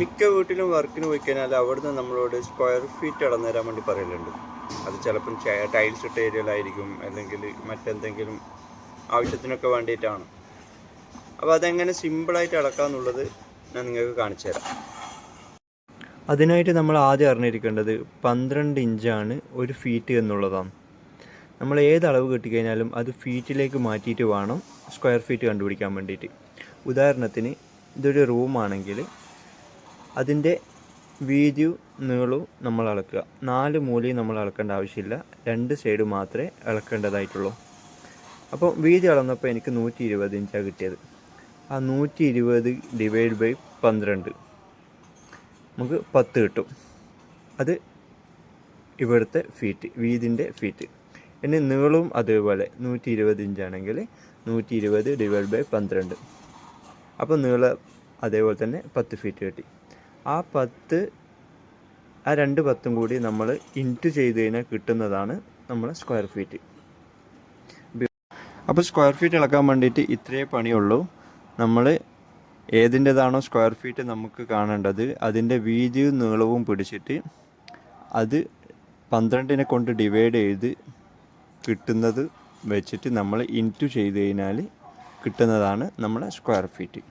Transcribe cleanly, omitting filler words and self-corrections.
മിക്ക വീട്ടിലും വർക്കിന് പോയി കഴിഞ്ഞാൽ അവിടുന്ന് നമ്മളോട് സ്ക്വയർ ഫീറ്റ് അളന്നു തരാൻ വേണ്ടി പറയലുണ്ട്. അത് ചിലപ്പം ടൈൽസ് ഇട്ട ഏരിയയിലായിരിക്കും, അല്ലെങ്കിൽ മറ്റെന്തെങ്കിലും ആവശ്യത്തിനൊക്കെ വേണ്ടിയിട്ടാണ്. അപ്പോൾ അതെങ്ങനെ സിമ്പിളായിട്ട് അളക്കാമെന്നുള്ളത് ഞാൻ നിങ്ങൾക്ക് കാണിച്ചു തരാം. അതിനായിട്ട് നമ്മൾ ആദ്യം അറിഞ്ഞിരിക്കേണ്ടത് 12 ഇഞ്ചാണ് ഒരു ഫീറ്റ് എന്നുള്ളതാണ്. നമ്മൾ ഏത് അളവ് കിട്ടിക്കഴിഞ്ഞാലും അത് ഫീറ്റിലേക്ക് മാറ്റിയിട്ട് വേണം സ്ക്വയർ ഫീറ്റ് കണ്ടുപിടിക്കാൻ വേണ്ടിയിട്ട്. ഉദാഹരണത്തിന് ഇതൊരു റൂമാണെങ്കിൽ അതിൻ്റെ വീതിയും നീളവും നമ്മൾ അളക്കുക. 4 മൂലയും നമ്മൾ അളക്കേണ്ട ആവശ്യമില്ല, 2 സൈഡ് മാത്രമേ അളക്കേണ്ടതായിട്ടുള്ളൂ. അപ്പോൾ വീതി അളന്നപ്പോൾ എനിക്ക് 120 ഇഞ്ചാണ് കിട്ടിയത്. ആ 120 ഡിവൈഡ് ബൈ 12 നമുക്ക് 10 കിട്ടും. അത് ഇവിടുത്തെ ഫീറ്റ്, വീതിൻ്റെ ഫീറ്റ്. ഇനി നീളവും അതേപോലെ 120 ഇഞ്ചാണെങ്കിൽ 120 ഡിവൈഡ് ബൈ 12, അപ്പോൾ നീളം അതേപോലെ തന്നെ 10 ഫീറ്റ് കിട്ടി. ആ 2 10 കൂടി നമ്മൾ ഇൻറ്റു ചെയ്ത് കഴിഞ്ഞാൽ കിട്ടുന്നതാണ് നമ്മളെ സ്ക്വയർ ഫീറ്റ്. അപ്പോൾ സ്ക്വയർ ഫീറ്റ് ഇളക്കാൻ വേണ്ടിയിട്ട് ഇത്രയേ പണിയുള്ളൂ. നമ്മൾ ഏതിൻ്റെതാണോ സ്ക്വയർ ഫീറ്റ് നമുക്ക് കാണേണ്ടത് അതിൻ്റെ വീതിയും നീളവും പിടിച്ചിട്ട് അത് 12നെ കൊണ്ട് ഡിവൈഡ് ചെയ്ത് കിട്ടുന്നത് വെച്ചിട്ട് നമ്മൾ ഇൻറ്റു ചെയ്ത് കഴിഞ്ഞാൽ കിട്ടുന്നതാണ് നമ്മളെ സ്ക്വയർ ഫീറ്റ്.